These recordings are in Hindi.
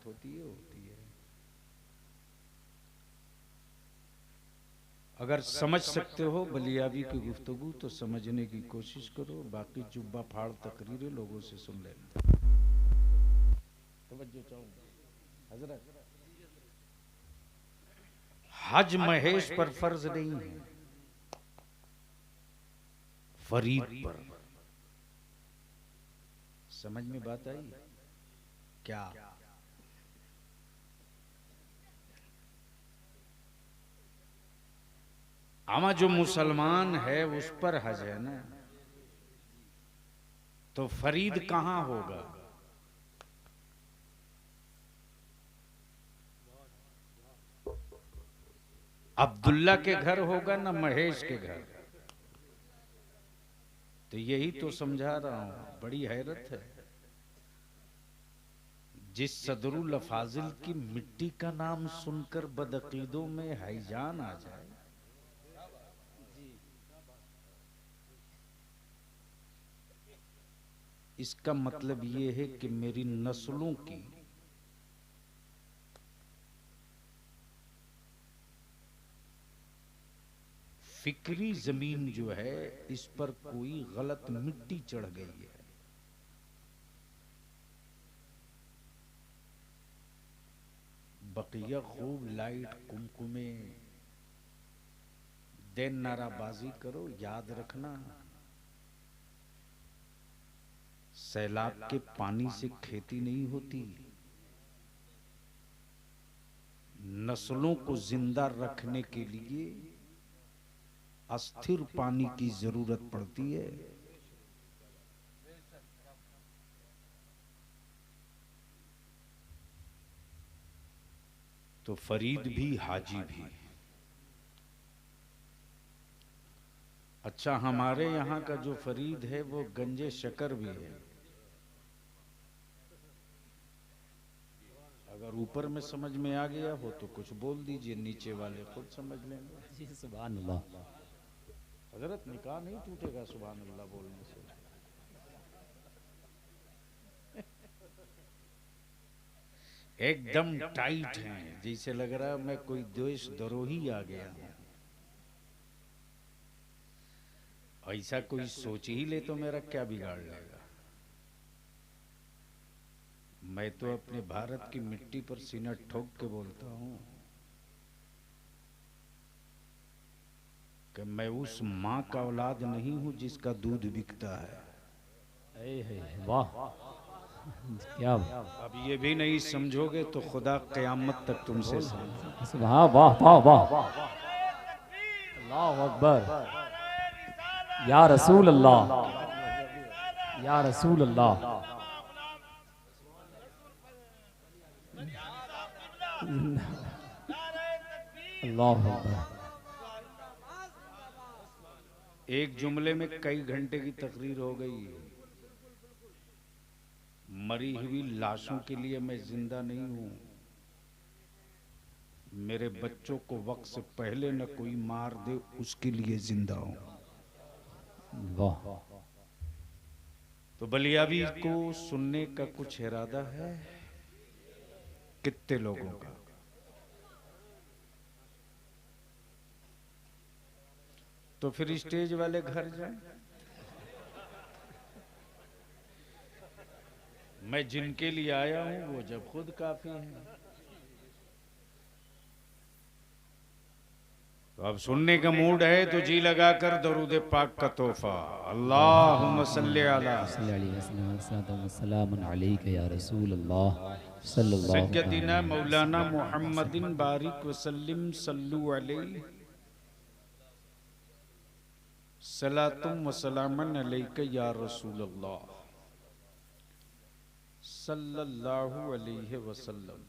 मेहनत होती है होती है। अगर समझ सकते हो बलियाबी की गुफ्तगू तो समझने की कोशिश करो, बाकी जुब्बा फाड़ तकरीरें लोगों से सुन लेना। तवज्जो चाहूंगा हजरत, हज महेश पर फर्ज नहीं है, फरीद पर। समझ में बात आई क्या? आमा जो मुसलमान है उस पर हज है ना, तो फरीद कहां होगा? अब्दुल्ला के घर होगा ना महेश के घर? तो यही तो समझा रहा हूं, बड़ी हैरत है। जिस सदरुल फाजिल की मिट्टी का नाम सुनकर बदअकीदों में हैजान आ जाए, इसका मतलब ये है कि मेरी नस्लों की फिक्री जमीन जो है इस पर कोई गलत मिट्टी चढ़ गई है। बकिया खूब लाइट कुमकुमे दिन नाराबाजी करो, याद रखना सैलाब के पानी से खेती नहीं होती। नस्लों को जिंदा रखने के लिए अस्थिर पानी की जरूरत पड़ती है। तो फरीद भी हाजी भी। अच्छा, हमारे यहाँ का जो फरीद है वो गंजे शकर भी है। अगर ऊपर में समझ में आ गया हो तो कुछ बोल दीजिए, नीचे वाले खुद समझ लेंगे। जी सुभान अल्लाह। हजरत निकाह नहीं टूटेगा सुभान अल्लाह बोलने से। एकदम टाइट हैं, जैसे लग रहा है मैं कोई देश द्रोही आ गया हूं। ऐसा कोई सोच ही ले तो मेरा क्या बिगाड़ लेगा। मैं तो अपने भारत की मिट्टी पर सीना ठोक के बोलता हूं कि मैं उस मां का औलाद नहीं हूं जिसका दूध बिकता है। वाह क्या अब ये भी नहीं समझोगे तो खुदा कयामत तक तुमसे बोल। समझो। वाह वाह वाह वाह। अल्लाह अकबर। या रसूल अल्लाह, या रसूल अल्लाह। अल्लाह अकबर। एक जुमले में कई घंटे की तकरीर हो गई। मरी हुई लाशों के लिए मैं जिंदा नहीं हूं। मेरे बच्चों को वक्त से पहले न कोई मार दे उसके लिए जिंदा हूं। वाह। तो बलियाबी को सुनने का कुछ इरादा है कितने लोगों का? तो फिर स्टेज वाले घर जाएं। मैं जिनके लिए आया हूं वो जब खुद काफी हैं। तो अब सुनने का मूड है तो जी लगाकर दरूद पाक का तोहफा। अल्लाहुम्मा सल्ली अला सलामुन अलैका या रसूल अल्लाह सल्लल्लाहु सय्यदिना अलैहि मौलाना वसल्लम। मुहम्मदिन बारिक वसल्लिम सल्लु अलैहि सलातुम व सलामन अलैका या रसूल अल्लाह सल्लल्लाहु अलैहि वसल्लम।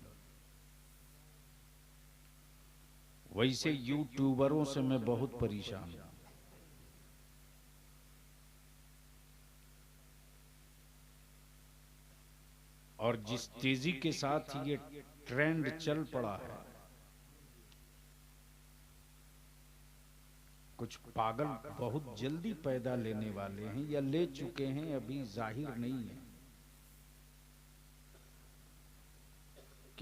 वैसे यूट्यूबरों से मैं बहुत परेशान हूं। और जिस तेजी के साथ ये ट्रेंड चल पड़ा है, कुछ पागल बहुत जल्दी पैदा लेने वाले हैं या ले चुके हैं, अभी जाहिर नहीं है।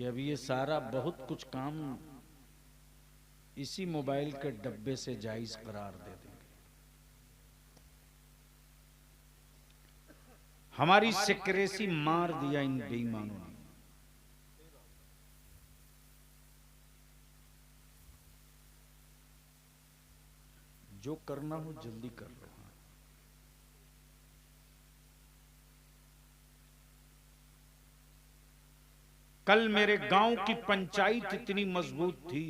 कि अभी ये सारा बहुत कुछ काम इसी मोबाइल के डब्बे से जायज करार दे देंगे। हमारी सिक्रेसी मार दिया इन बेईमानों ने। जो करना हो जल्दी कर लो। कल मेरे गांव की पंचायत इतनी मजबूत थी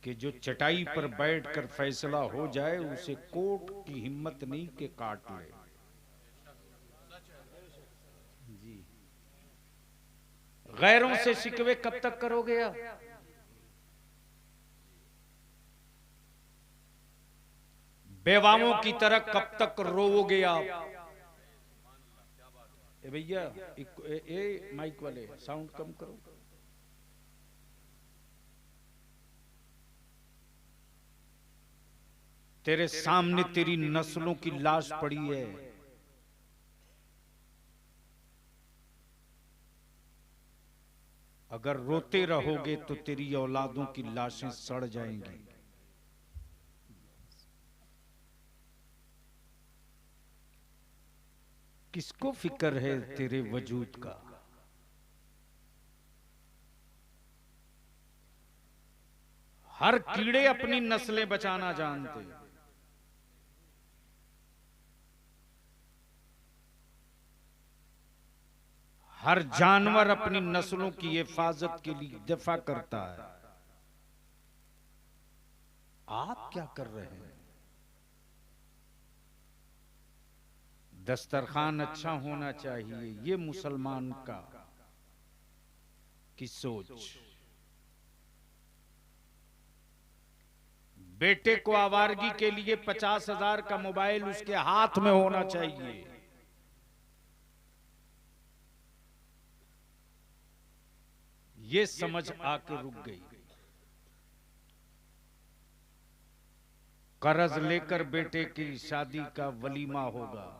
कि जो चटाई पर बैठकर फैसला हो जाए उसे कोर्ट की हिम्मत नहीं कि काट ले। जी, गैरों से शिकवे कब तक करोगे आप? बेवाओं की तरह कब तक रोओगे आप? ए भैया, माइक वाले साउंड कम करो। तेरे सामने तेरी नस्लों की लाश पड़ी है। अगर रोते रहोगे तो तेरी औलादों की लाशें सड़ जाएंगी। किसको फिक्र है तेरे वजूद का? हर कीड़े अपनी नस्लें बचाना जानते। हर जानवर अपनी नस्लों की हिफाजत के लिए दफा करता है। आप क्या कर रहे हैं? दस्तरखान अच्छा होना चाहिए, ये मुसलमान का की सोच। बेटे को आवारगी के लिए 50,000 का मोबाइल उसके हाथ में होना चाहिए। ये समझ आके रुक गई। कर्ज लेकर बेटे की शादी का वलीमा होगा।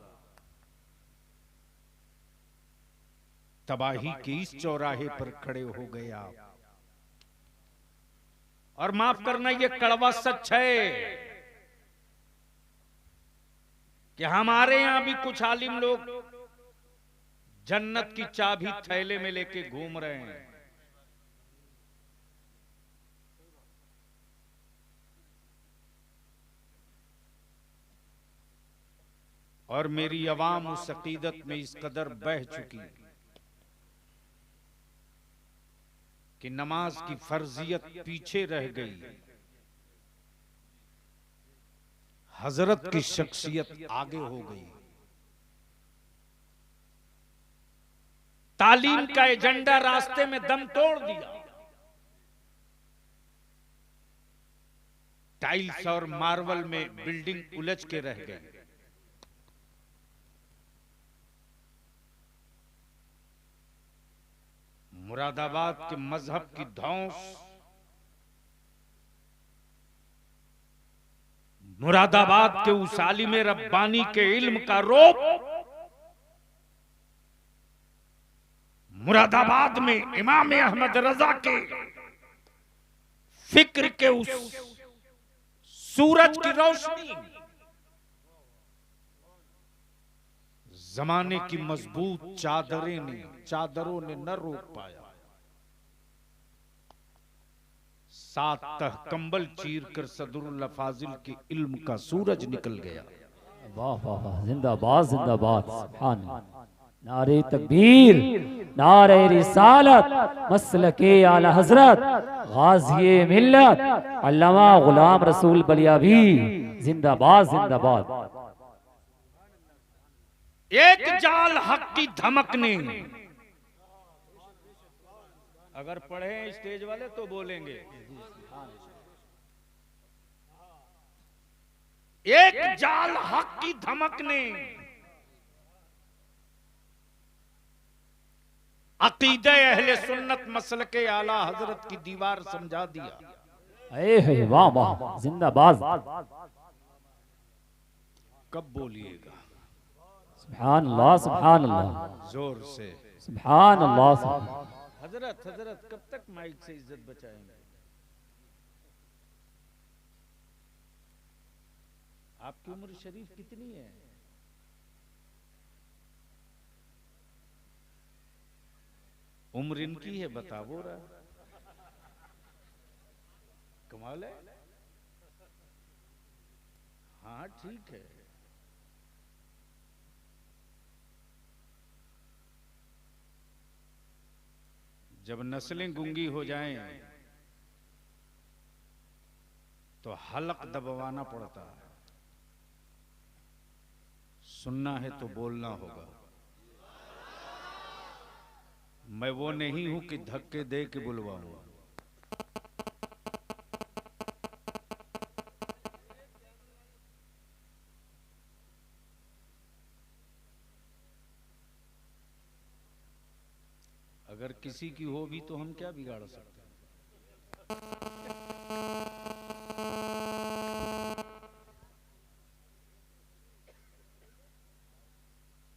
तबाही के इस चौराहे पर खड़े हो गए आप। और माफ करना, ये कड़वा सच है कि हमारे यहां भी कुछ आलिम लोग जन्नत की चाबी थैले में लेके घूम रहे हैं। और मेरी अवाम उस अकीदत में इस कदर बह चुकी कि नमाज की फर्जियत पीछे रह गई, हजरत की शख्सियत आगे हो गई। तालीम का एजेंडा रास्ते में दम तोड़ दिया। टाइल्स और मार्बल में बिल्डिंग उलझ के रह गई। मुरादाबाद के मजहब की धौंस, मुरादाबाद के उस आलिम रब्बानी के इल्म का रोप, मुरादाबाद में इमाम अहमद रजा के फिक्र के उस सूरज की रोशनी जमाने की मजबूत चादरों ने न रोक पाया। 7 तह कंबल चीर कर सदरुल्लाह फाजिल के इल्म का सूरज निकल गया। वाह वाह वाह, जिंदाबाद जिंदाबाद, सुभान अल्लाह। नारे तकबीर, नारे रिसालत, मसलके आला हजरत, गाज़िए मिल्लत अल्लामा गुलाम रसूल बलियावी, जिंदाबाद जिंदाबाद। एक जाल हक की धमकने, अगर पढ़े स्टेज वाले तो बोलेंगे, एक जाल हक की धमकने अकीदे अहले सुन्नत मसलके आला हजरत की दीवार समझा दिया। वाह वाह, जिंदाबाद। कब बोलिएगा? सुभान अल्लाह, सुभान अल्लाह, जोर से। सुभान अल्लाह, सुभान। हजरत हजरत कब तक माइक से इज्जत बचाएंगे? आपकी उम्र शरीफ कितनी है? उम्र इनकी है, बता वो रहा। कमाल है। हाँ ठीक है। जब नस्लें गूंगी हो जाएं तो हलक दबवाना पड़ता है। सुनना है तो बोलना होगा। मैं वो नहीं हूं कि धक्के दे के बुलवाऊं। अगर किसी की हो भी तो हम क्या बिगाड़ सकते हैं?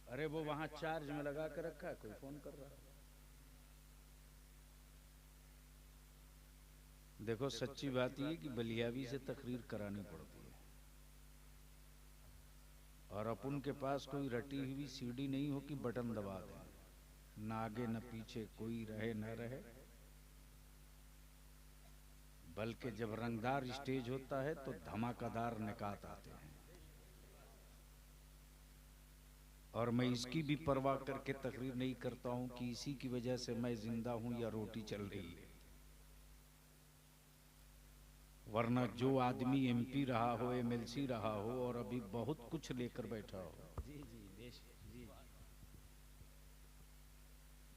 अरे वो वहां चार्ज में लगा के रखा है, कोई फोन कर रहा है। देखो सच्ची बात ये कि बलियावी से तकरीर करानी पड़ती है, और अपन के पास कोई रटी हुई सीढ़ी नहीं हो कि बटन दबा दें। न आगे न पीछे कोई रहे न रहे, बल्कि जब रंगदार स्टेज होता है तो धमाकेदार निकात आते हैं। और मैं इसकी भी परवाह करके तकरीर नहीं करता हूं कि इसी की वजह से मैं जिंदा हूं या रोटी चल रही है। वरना जो आदमी एमपी रहा हो, एमएलसी रहा हो और अभी बहुत कुछ लेकर बैठा हो। जी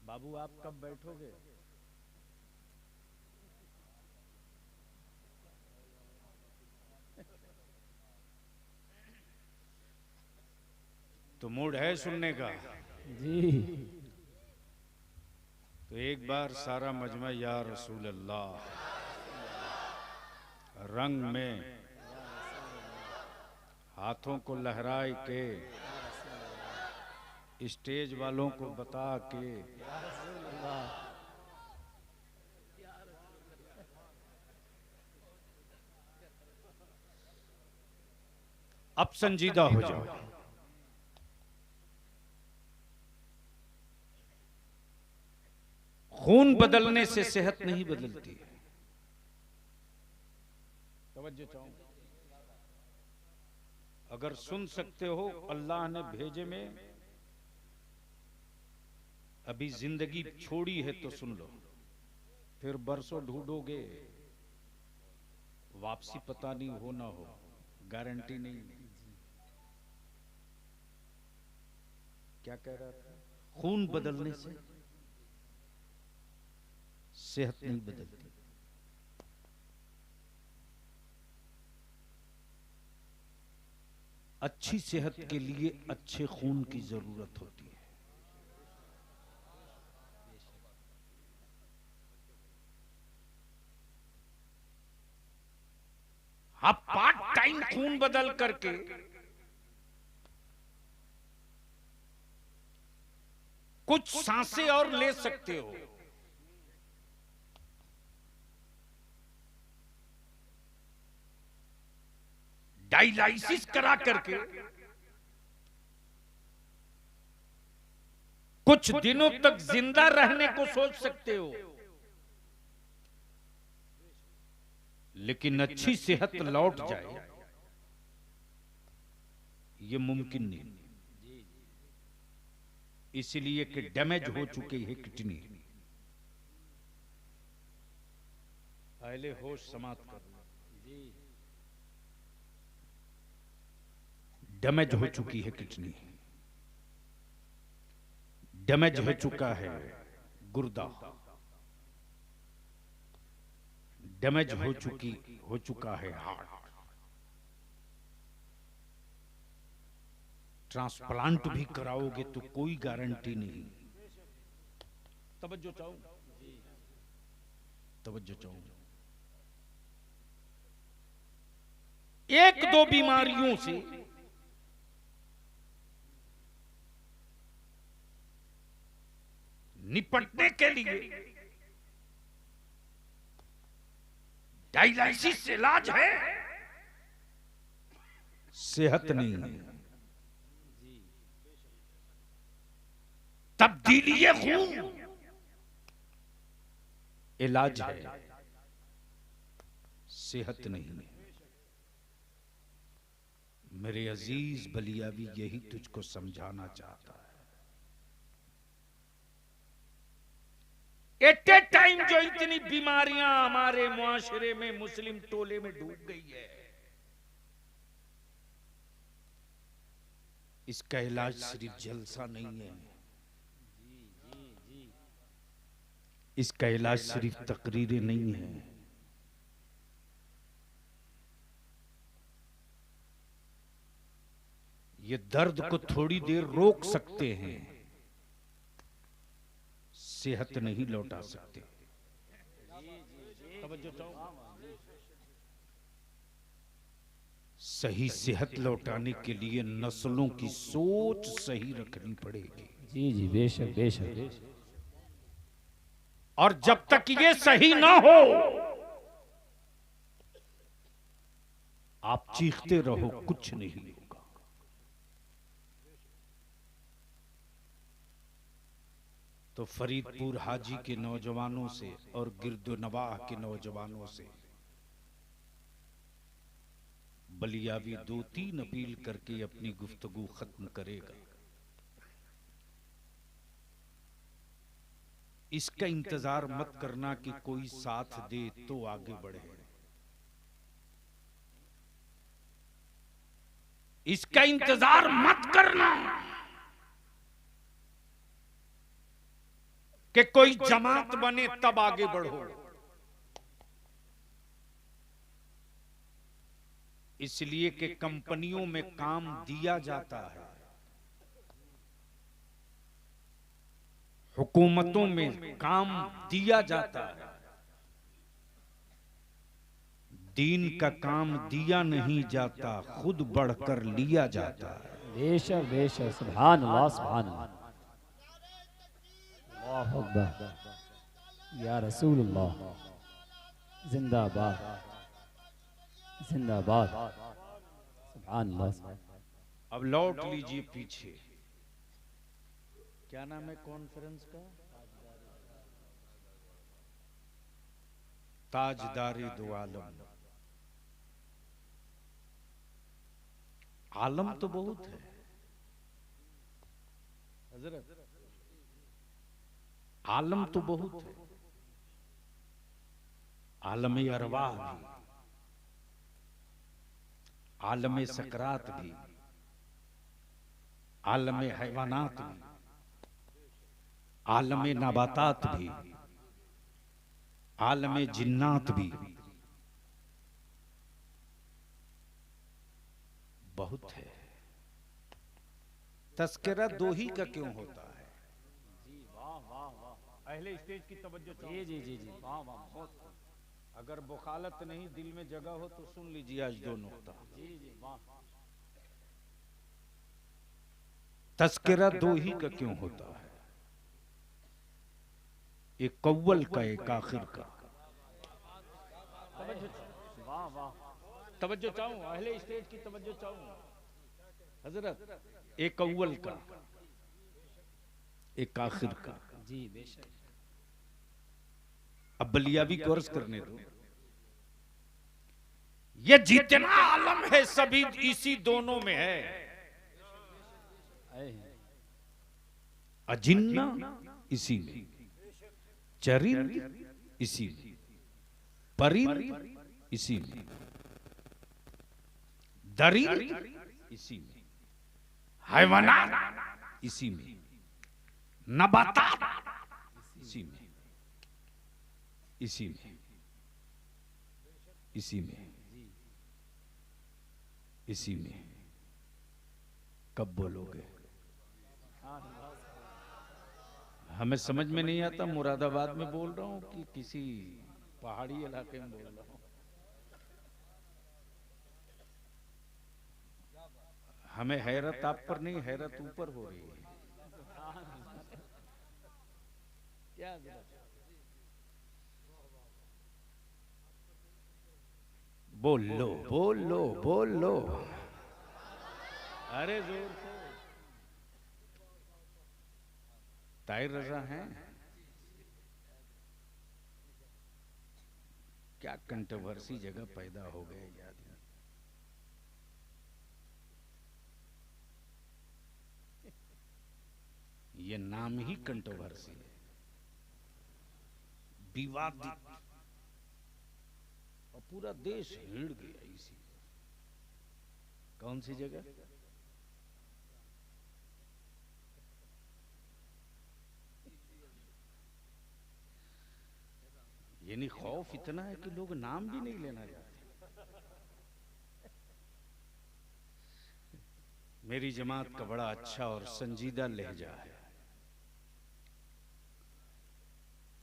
बाबू आप कब बैठोगे? तो मूड है सुनने का? जी। तो एक बार सारा मजमा या रसूल अल्लाह रंग में हाथों को लहराए के स्टेज वालों को बता के अब संजीदा हो जाओ। खून बदलने से सेहत नहीं बदलती है। तवज्जो चाहूं, अगर सुन सकते हो अल्लाह ने भेजे में अभी जिंदगी छोड़ी है तो सुन लो। फिर बरसों ढूंढोगे, वापसी पता नहीं हो ना हो, गारंटी नहीं। क्या कह रहा था? खून बदलने से सेहत नहीं बदलती। अच्छी सेहत के लिए अच्छे खून की जरूरत होती है। आप पार्ट टाइम खून बदल करके कुछ सांसें और ले सकते हो। डायलिसिस करा करके कुछ दिनों तक जिंदा रहने को सोच सकते हो, लेकिन अच्छी सेहत लौट जाए ये मुमकिन नहीं। इसलिए कि डैमेज हो चुकी है किडनी। पहले होश समाप्त कर, डैमेज हो चुकी है किडनी, डैमेज हो चुका है गुर्दा, डैमेज हो चुका है हार्ट। ट्रांसप्लांट भी कराओगे तो कोई गारंटी नहीं। तवज्जो चाहूं, तवज्जो चाहूं। एक दो बीमारियों से निपटने के लिए डायलिसिस इलाज है, सेहत नहीं है। तब्दीली खून इलाज है, सेहत नहीं है। मेरे अजीज बलियावी यही तुझको समझाना चाहता है। एट ए टाइम जो इतनी बीमारियां हमारे मुआशरे में, मुस्लिम टोले में डूब गई है, इसका इलाज सिर्फ जलसा नहीं है, इसका इलाज सिर्फ तकरीरें नहीं है। ये दर्द को थोड़ी देर रोक सकते हैं, सेहत नहीं लौटा सकते। सही सेहत लौटाने के लिए नस्लों की सोच सही रखनी पड़ेगी। जी जी, बेशक बेशक। और जब तक ये सही ना हो, आप चीखते रहो, कुछ नहीं होगा। तो फरीदपुर हाजी के नौजवानों से और गिरदोनवाह के नौजवानों से बलियावी 2-3 अपील करके अपनी गुफ्तगू खत्म करेगा। इसका इंतजार मत करना कि कोई साथ दे तो आगे बढ़े। इसका इंतजार मत करना कि कोई जमात बने तब आगे बढ़ो। इसलिए कि कंपनियों में काम दिया जाता है, हुकूमतों में काम दिया जाता है, दीन का काम दिया नहीं जाता, खुद बढ़कर लिया जाता है। बेशक बेशक, सुभान अल्लाह सुभान अल्लाह, अल्लाहु अकबर, या रसूल अल्लाह, जिंदाबाद जिंदाबाद, सुभान अल्लाह। अब लौट लीजिए पीछे। क्या नाम है कॉन्फ्रेंस का? ताजदारी दो आलम। आलम तो बहुत है हजरत, आलम तो बहुत है। आलम अरवाह भी, आलम सकरात भी, आलम हैवानात भी, आलम नबातात भी, आलम जिन्नात भी, बहुत है। तस्करा दो ही का क्यों होता है? जी वाह वाह वाह, पहले स्टेज की तवज्जो जी जी जी जी, वाह वाह, बहुत। अगर बुखालत नहीं दिल में जगह हो तो सुन लीजिए आज दो नुक्ता। जी जी वाह। तस्करा दो ही का क्यों होता है? एक अव्वल का, एक आखिर का। वाह वाह, तवज्जो चाहूं, अहले स्टेज की तवज्जो चाहूं हजरत। एक अव्वल का, एक आखिर का। जी बेशक। अब बलियावी को अर्ज करने दो। ये जितना आलम है सभी इसी दोनों में है। अजिन्ना इसी में, चरिंद इसी में, परिंद इसी में, दरिंद इसी में, हैवानात इसी में, नबातात इसी में, इसी में, इसी में, इसी में। कब बोलोगे? हमें समझ में नहीं आता मुरादाबाद में बोल रहा हूं कि किसी पहाड़ी इलाके में बोल रहा हूं। हमें हैरत आप पर नहीं, हैरत ऊपर हो रही है। क्या हजरत? बोल लो बोल लो बोल लो। अरे जोर से। ताहिर रजा हैं। क्या कंट्रोवर्सी जगह पैदा हो गए यार। ये नाम ही कंट्रोवर्सी है, विवादित, और पूरा देश हिड़ गया इसी। कौन सी जगह? यानी खौफ इतना है कि लोग नाम भी नहीं लेना चाहते। मेरी जमात का बड़ा अच्छा और संजीदा लहजा है,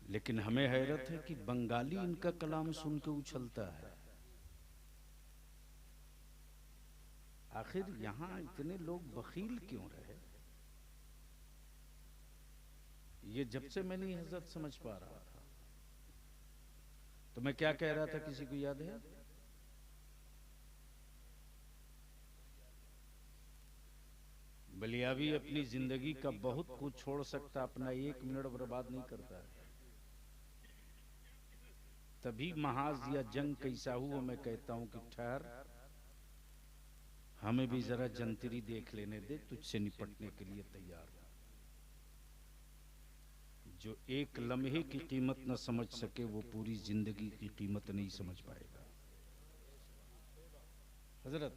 लेकिन हमें हैरत है कि बंगाली इनका कलाम सुन के उछलता है। आखिर यहां इतने लोग बखील क्यों रहे? ये जब से मैं नहीं हजरत समझ पा रहा था। तो मैं क्या कह रहा था, किसी को याद है? बलियावी अपनी जिंदगी का बहुत कुछ छोड़ सकता, अपना 1 मिनट बर्बाद नहीं करता है। तभी महाज या जंग कैसा हुआ मैं कहता हूं कि ठहर, हमें भी जरा जंतरी देख लेने दे, तुझसे निपटने के लिए तैयार हूं। जो एक लम्हे की कीमत न समझ सके वो पूरी जिंदगी की कीमत नहीं समझ पाएगा। हजरत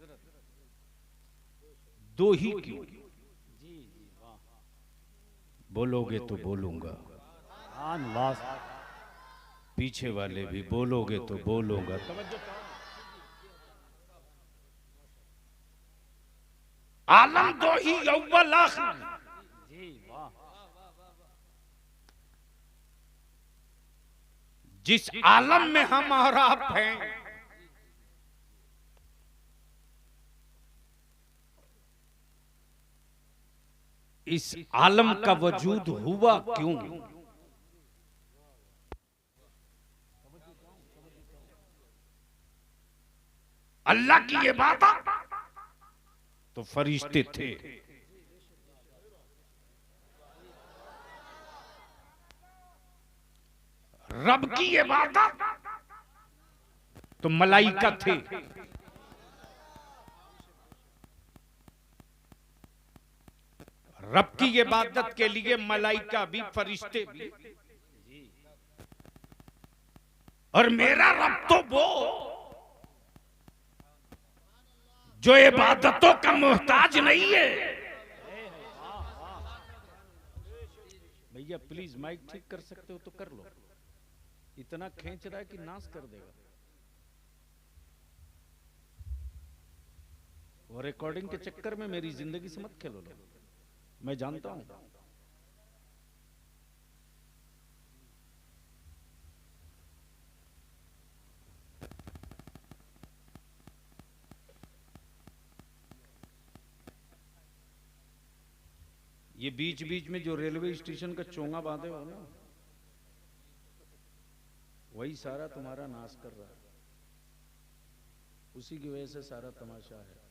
दो ही क्यों, जी जी वाह। बोलोगे तो बोलूंगा, पीछे वाले भी बोलोगे तो बोलूंगा। आलम दो ही अव्वल आखिर, जी वाह। जिस आलम में हम और आप हैं, इस आलम का वजूद हुआ क्यों? अल्लाह की इबादत तो फरिश्ते थे, रब की इबादत तो मलाइका थे। रब की इबादत के लिए मलाइका भी, फरिश्ते भी, और मेरा रब तो वो जो इबादतों का मोहताज नहीं है। भैया प्लीज माइक ठीक कर सकते हो तो कर लो, इतना खींच रहा है कि नाश कर देगा। और रिकॉर्डिंग के चक्कर में मेरी जिंदगी से मत खेलो लो, मैं जानता हूं। ये बीच बीच में जो रेलवे स्टेशन का चोंगा बांधे हो ना, वही सारा तुम्हारा नाश कर रहा है। उसी की वजह से सारा तमाशा है।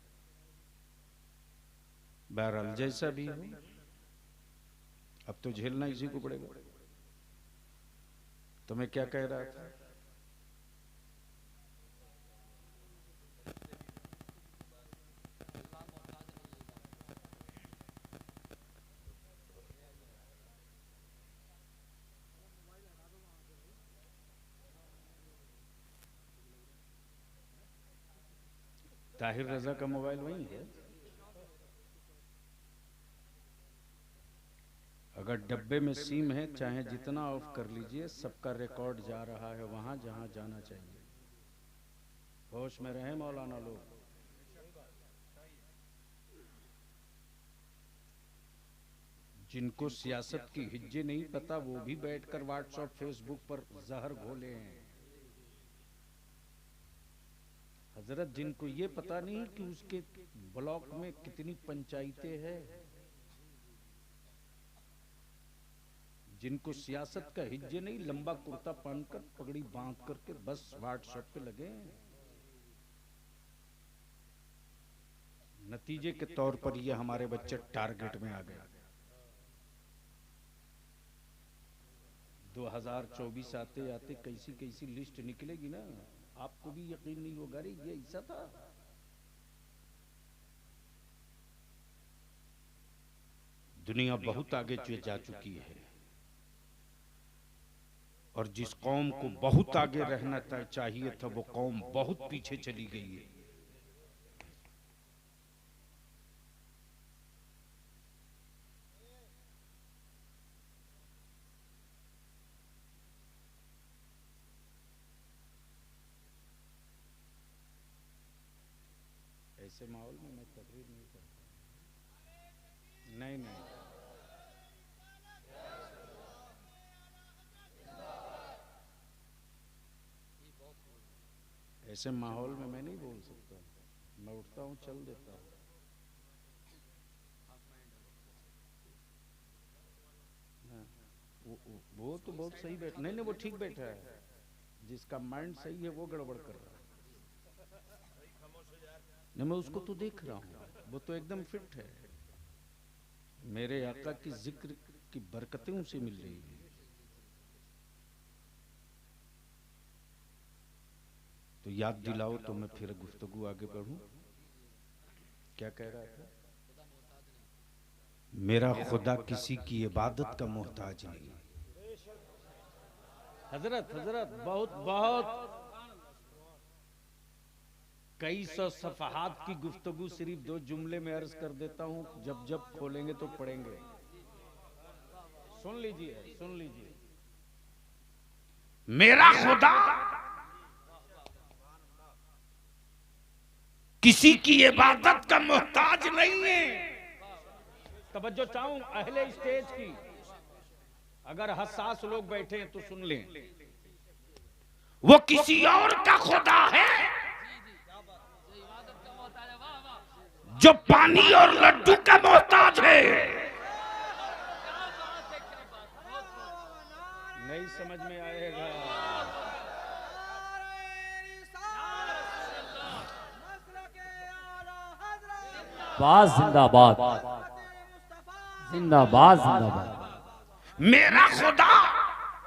बहरहाल जैसा भी हो, अब तो झेलना इसी को पड़ेगा। तो मैं क्या कह रहा था? ताहिर रजा का मोबाइल वही है। अगर डब्बे में सिम है, चाहे जितना ऑफ कर लीजिए, सबका रिकॉर्ड जा रहा है वहां जहां जाना चाहिए। होश में रहे मौलाना लोग। जिनको सियासत की हिज्जे नहीं पता, वो भी बैठकर व्हाट्सएप फेसबुक पर जहर घोले हैं। हजरत जिनको ये पता नहीं कि उसके ब्लॉक में कितनी पंचायतें हैं, जिनको सियासत का हिज्जे नहीं, लंबा कुर्ता पहनकर पगड़ी बांध करके बस व्हाट्सएप पे लगे हैं। नतीजे के तौर पर ये हमारे बच्चे टारगेट में आ गए। 2024 आते आते कैसी कैसी लिस्ट निकलेगी ना, आपको भी यकीन नहीं होगा, रे ये ऐसा था। दुनिया बहुत आगे जा चुकी है और जिस कौम को बहुत आगे रहना चाहिए था वो कौम बहुत पीछे चली गई है। ऐसे माहौल में मैं तकरीर नहीं करता। नहीं नहीं, ऐसे माहौल में मैं नहीं बोल सकता। मैं उठता हूँ, चल देता हूँ। वो तो बहुत सही बैठ, नहीं नहीं वो ठीक बैठा है। जिसका माइंड सही है वो गड़बड़ कर रहा है। नहीं मैं उसको तो देख रहा हूँ, वो तो एकदम फिट है। मेरे आका की जिक्र की बरकतें उसे मिल रही है। तो याद दिलाओ तो मैं फिर गुफ्तगू आगे बढ़ूं। क्या कह रहा था? मेरा खुदा किसी की इबादत का मोहताज नहीं। हजरत हजरत बहुत बहुत कई सौ सफहात की गुफ्तगू सिर्फ 2 जुमले में अर्ज कर देता हूं, जब जब खोलेंगे तो पढ़ेंगे। सुन लीजिए सुन लीजिए। मेरा खुदा किसी की इबादत का मोहताज नहीं है। तवज्जो चाहूं अहले स्टेज की, अगर हसास लोग बैठे हैं तो सुन लें। वो किसी और का खुदा है जो पानी और लड्डू का मोहताज है। नहीं समझ में आएगा। बाज जिंदाबाद, जिंदाबाद जिंदाबाद। मेरा खुदा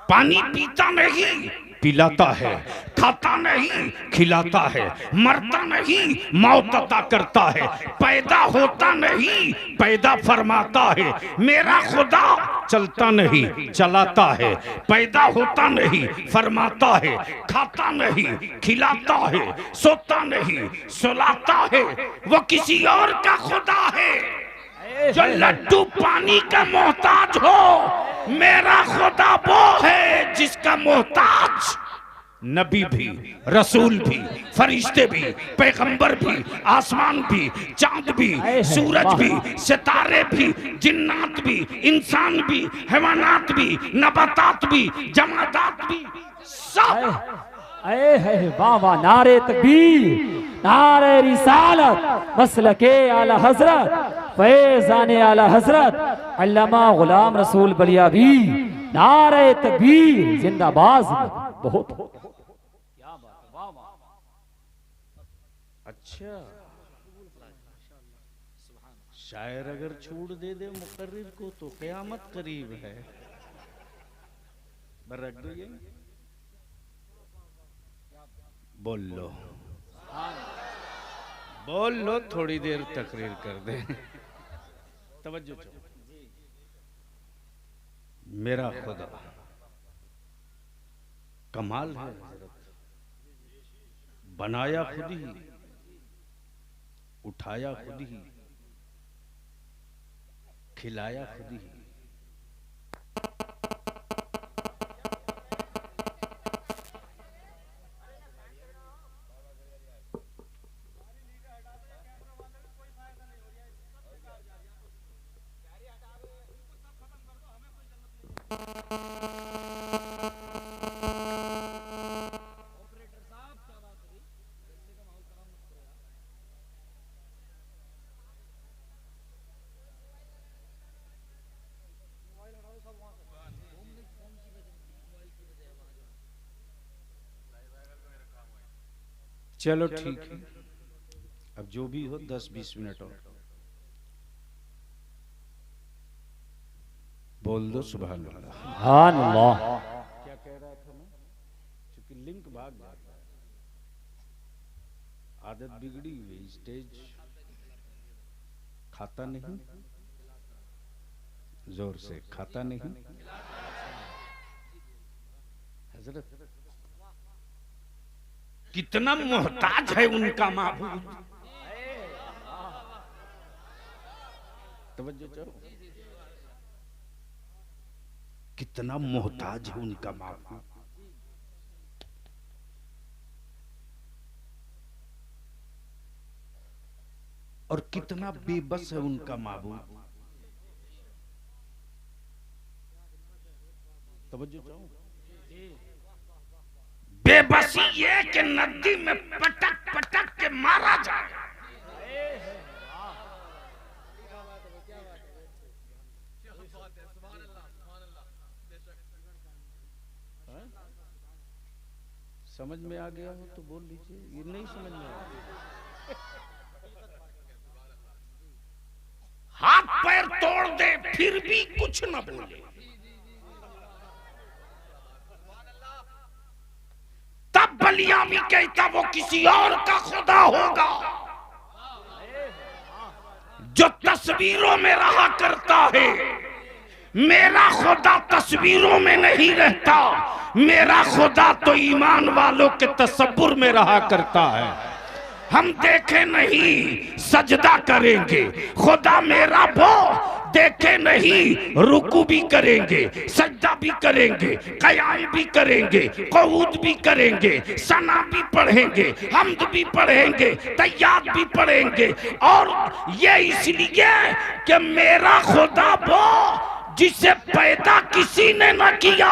पानी पीता नहीं पिलाता है, खाता नहीं खिलाता है, मरता नहीं मौत अता करता है, पैदा होता नहीं पैदा फरमाता है। मेरा खुदा चलता नहीं चलाता है, पैदा होता नहीं फरमाता है, खाता नहीं खिलाता है, सोता नहीं सुलाता है। वो किसी और का खुदा है जो लड्डू पानी का मोहताज हो। मेरा खुदा वो है जिसका मोहताज नबी भी, रसूल भी, फरिश्ते भी, पैगंबर भी, आसमान भी, चांद भी, सूरज भी, सितारे भी, जिन्नात भी, इंसान भी, हैवानात भी, नबातात भी, जमादात भी, सब। वाह वाह, नारे तकबीर, नारे रिसालत, मसलके आला हजरत, फैज़ाने आला हजरत अल्लामा गुलाम रसूल बलियावी, नारे तकबीर, जिंदाबाद जिंदाबाद। बहुत क्या बात है, वाह वाह। अच्छा, शायर अगर छूट दे दे मुकर्रिर को तो क़यामत करीब है। रख दो ये, बोल लो बोल लो, थोड़ी देर तकरीर कर दे। तवज्जो चाहो। मेरा खुदा कमाल है हजरत, बनाया खुद ही, उठाया खुद ही, खिलाया खुद ही। चलो ठीक है, अब जो भी हो 10-20 मिनट और बोल दो सुभान अल्लाह। सुभान अल्लाह। क्या कह रहा था मैं, क्योंकि लिंक भाग जाता है, आदत बिगड़ी हुई, स्टेज खाता नहीं, जोर से खाता नहीं। हजरत कितना मोहताज है उनका माबूद, तवज्जो करो, कितना मोहताज है उनका माबूद। और कितना बेबस है उनका माबूद। तवज्जो चाहो, बेबसी ये कि नदी में पटक पटक के मारा जाए। समझ में आ गया हो तो बोल लीजिए, ये नहीं समझ में आ गया हाथ पैर तोड़ दे फिर भी कुछ न बोले। तब बलिया भी कहता वो किसी और का खुदा होगा, जो तस्वीरों में रहा करता है। मेरा खुदा तस्वीरों में नहीं रहता, मेरा खुदा तो ईमान वालों के तसव्वुर में रहा करता है। हम देखे नहीं सजदा करेंगे, खुदा मेरा वो देखे नहीं रुकू भी करेंगे, सजदा भी करेंगे, क़याम भी करेंगे, क़ुऊद भी करेंगे, सना भी पढ़ेंगे, हम्द भी पढ़ेंगे, तय्यात भी पढ़ेंगे। और ये इसलिए कि मेरा खुदा वो जिसे पैदा किसी ने न किया।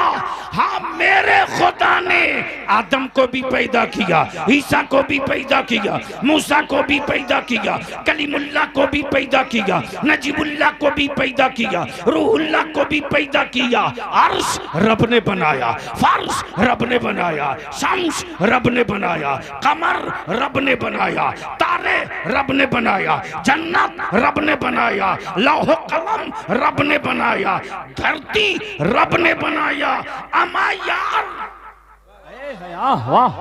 हाँ, मेरे खुदा ने आदम को भी पैदा किया, ईसा को भी पैदा किया, मूसा को भी पैदा किया, कलीमुल्लाह को भी पैदा किया, नजीबुल्लाह को भी पैदा किया, रूहुल्लाह को भी पैदा किया। अर्श रब ने बनाया, फर्श रब ने बनाया, शम्स रब ने बनाया, कमर रब ने बनाया, तारे रब ने बनाया, जन्नत रब ने बनाया, लौह कलम रब ने बनाया, धरती रब ने बनाया। अमा यार, वाह,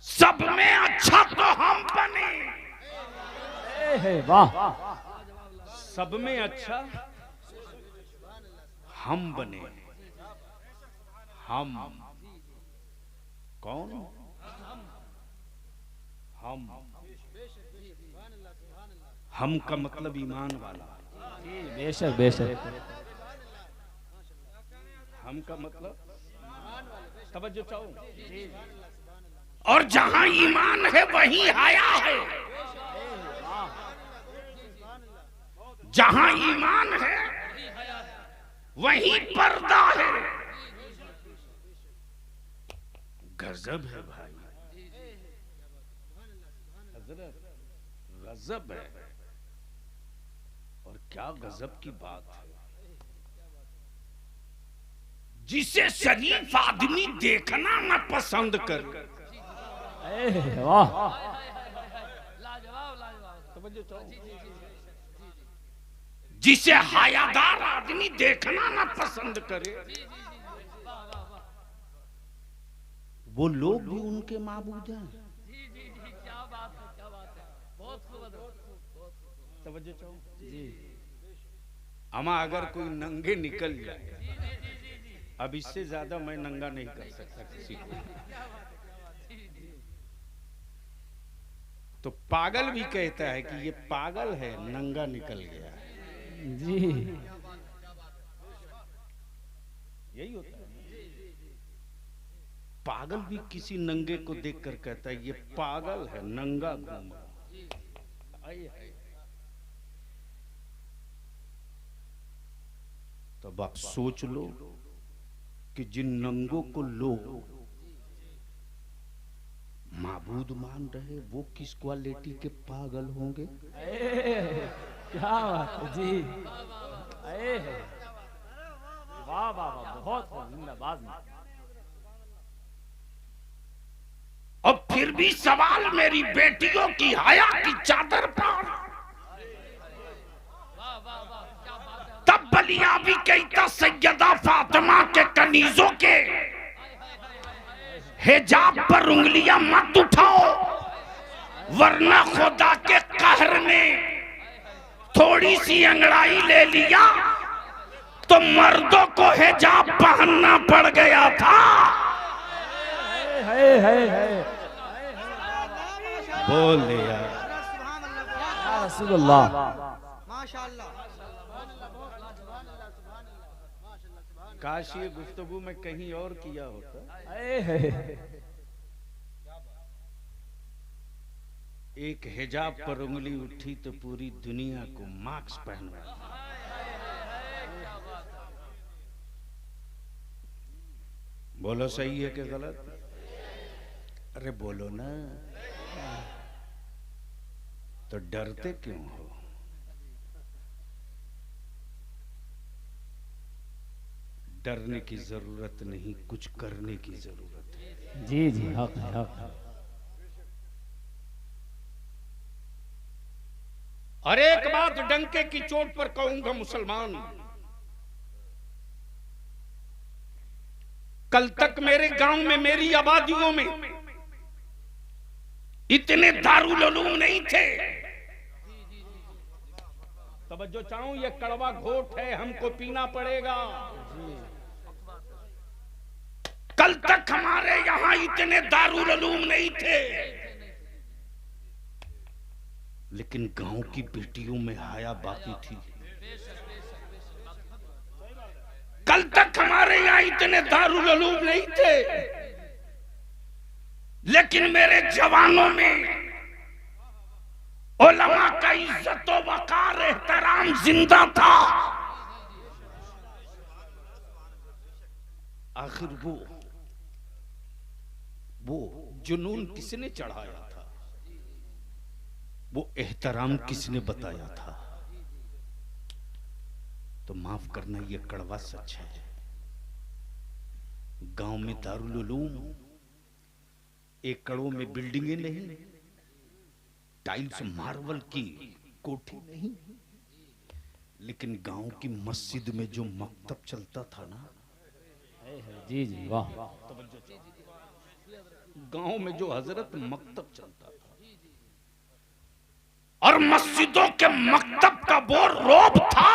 सब में अच्छा तो हम बने। वाह, सब में अच्छा हम बने। हम कौन? हम का मतलब ईमान वाला। बेशक बेशक। हम का मतलब तवज्जो चाहो। और जहां ईमान है वहीं हया है, जहां ईमान है वहीं पर्दा है। गजब है भाई, हजरत गजब है। और क्या गजब की बात है, जिसे शरीफ आदमी देखना न पसंद करे। वाह, जिसे हयादार आदमी देखना न पसंद करे, वो लोग भी उनके माबूद हैं। अमा अगर कोई नंगे निकल जाए, अब इससे ज्यादा मैं नंगा नहीं कर सकता किसी को, तो पागल भी कहता है कि ये पागल है, नंगा निकल गया है। जी, यही होता है। पागल भी किसी नंगे को देखकर कहता है ये पागल है, नंगा घूम रहा। तब आप सोच लो कि जिन नंगों को लोग माबूद मान रहे, वो किस क्वालिटी के पागल होंगे। क्या बात है जी, वाह वाह वाह, बहुत जिंदाबाद। फिर भी सवाल मेरी बेटियों की हया की चादर पर। तब बलिया भी कहता सैयदा फातिमा के कनीजों के हिजाब पर उंगलियां मत उठाओ, वरना खुदा के कहर ने थोड़ी सी अंगड़ाई ले लिया तो मर्दों को हिजाब पहनना पड़ गया था। बोल यार रसूलुल्लाह। काश ये गुफ्तगू में कहीं और किया होता। एक हिजाब पर उंगली उठी तो पूरी दुनिया को मास्क पहनवा। बोलो सही है कि गलत? अरे बोलो ना, तो डरते क्यों हो? डरने की जरूरत नहीं, कुछ करने की जरूरत है। जी जी हक है, हक है। और एक बात डंके की चोट पर कहूंगा मुसलमान, कल तक मेरे गांव में, मेरी आबादियों में इतने दारुल उलूम नहीं थे। तवज्जो चाहूं, ये कड़वा घोट है, हमको पीना पड़ेगा। कल तक हमारे यहां इतने दारुल उलूम नहीं थे, लेकिन गांव की बेटियों में हया बाकी थी। कल तक हमारे यहां इतने दारुल उलूम नहीं थे, लेकिन मेरे जवानों में उलमा का इज्जत व वकार एहतराम जिंदा था। आखिर वो जुनून किसने चढ़ाया था? वो एहतराम किसने बताया था? तो माफ करना, ये कड़वा सच है। गांव में दारुल उलूम, एकड़ों में बिल्डिंगें नहीं, टाइल्स मार्बल की कोठी नहीं, लेकिन गांव की मस्जिद में जो मकतब चलता था ना, जी जी वाह। गांव में जो हजरत मकतब चलता था, और मस्जिदों के मकतब का वो रोब था।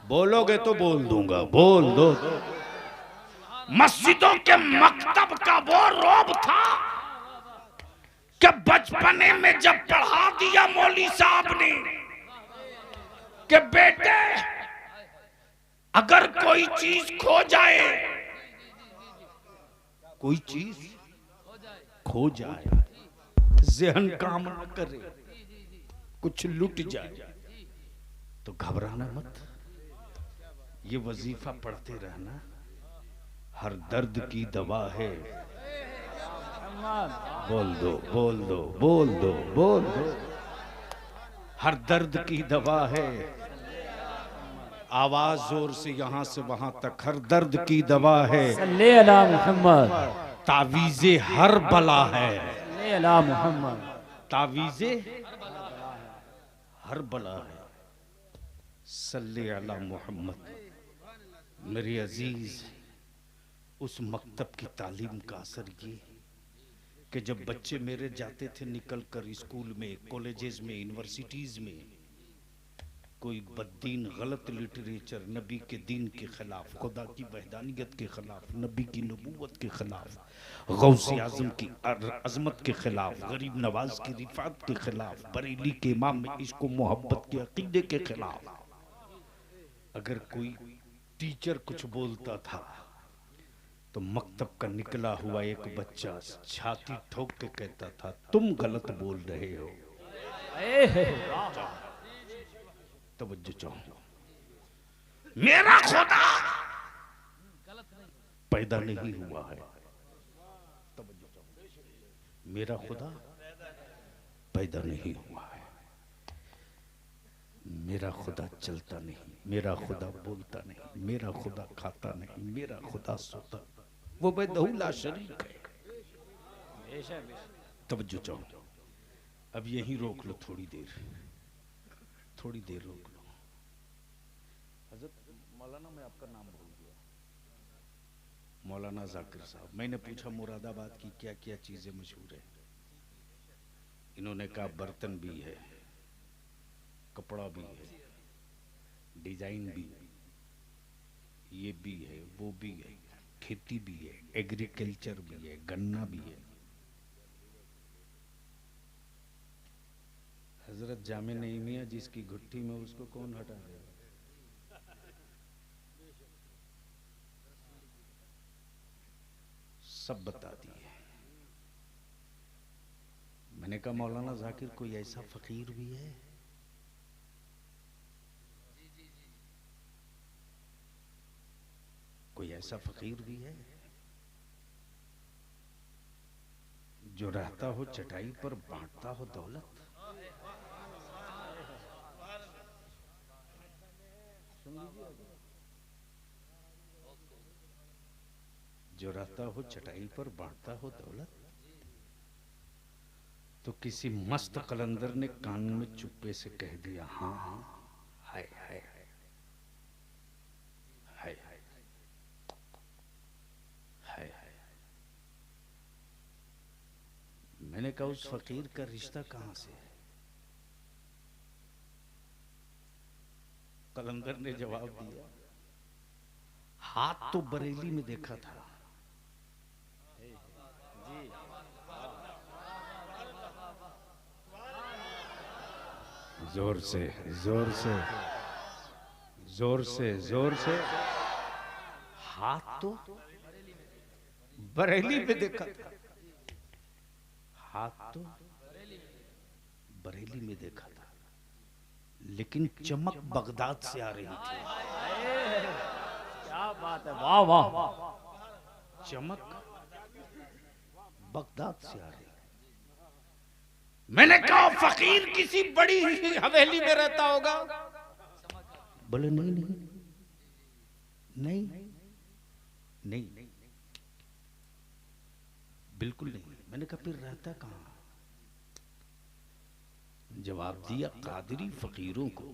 बोलोगे तो बोल दूंगा, बोल दो। मस्जिदों के मकतब का वो रोब था कि बचपने में जब पढ़ा दिया मौली साहब ने कि बेटे अगर कोई चीज खो जाए, कोई चीज खो जाए, जहन काम न करे, कुछ लुट जाए, तो घबराना मत, ये वजीफा पढ़ते रहना। हर दर्द की दवा है। बोल दो, बोल दो, बोल दो, बोल दो। हर दर्द की दवा है। आवाज जोर से यहां से वहां तक, हर दर्द की दवा है। सल्ले अला मुहम्मद। तावीज़े हर बला है। सल्ले अला मुहम्मद। तावीज़े हर बला है। सल्ले अला मुहम्मद। मेरे अजीज, उस मकतब की तालीम का असर ये कि जब बच्चे मेरे जाते थे निकल कर स्कूल में, कॉलेजेस में, यूनिवर्सिटीज में, कोई बद्दीन गलत लिटरेचर नबी के दीन के खिलाफ, खुदा की वहदानियत के खिलाफ, नबी की नबूवत के खिलाफ, गौसे आजम की अजमत के खिलाफ, गरीब नवाज की रिफात के खिलाफ, बरेली के इमाम में इसको मोहब्बत के अकीदे के खिलाफ अगर कोई टीचर कुछ बोलता था तो मकतब का निकला हुआ एक बच्चा छाती ठोक के कहता था, तुम गलत बोल रहे हो। तवज्जो चाहो, मेरा खुदा पैदा नहीं हुआ है। तवज्जो चाहो, मेरा खुदा पैदा नहीं हुआ है। मेरा खुदा चलता नहीं, मेरा खुदा बोलता नहीं, मेरा खुदा खाता नहीं, मेरा खुदा सोता वो बेदहू ला शरीक है। तवज्जो चाहो, अब यहीं रोक लो थोड़ी देर रोक लो। हजरत मौलाना, मैं आपका नाम भूल गया, मौलाना जाकिर साहब। मैंने पूछा मुरादाबाद की क्या क्या चीजें मशहूर है। इन्होंने कहा बर्तन भी है, कपड़ा भी है, डिजाइन भी, ये भी है, वो भी है, खेती भी है, एग्रीकल्चर भी है, गन्ना भी है। हजरत जामे नईमिया जिसकी घुट्टी में, उसको कौन हटा देगा? सब बता दिए। मैंने कहा मौलाना जाकिर कोई ऐसा फकीर भी है? कोई ऐसा फकीर भी है जो रहता हो चटाई पर बांटता हो दौलत? जो रहता हो चटाई पर बांटता हो दौलत? तो किसी मस्त कलंदर ने कान में चुप्पे से कह दिया, हाँ हाँ, हाय हाय हाय हाय हाय हाय। मैंने कहा उस फकीर का रिश्ता कहां से है? कलंदर ने जवाब दिया, हाथ तो बरेली में देखा था, जोर से जोर से जोर से जोर से, हाथ तो बरेली में देखा था, हाथ तो बरेली में देखा था, लेकिन चमक बगदाद से आ रही थी। क्या बात है, वाह वाह। चमक बगदाद से आ रही। मैंने कहा फकीर किसी बड़ी हवेली में रहता होगा? बोले नहीं नहीं नहीं नहीं, बिल्कुल नहीं। मैंने कहा फिर रहता कहां? जवाब दिया, कादरी फकीरों को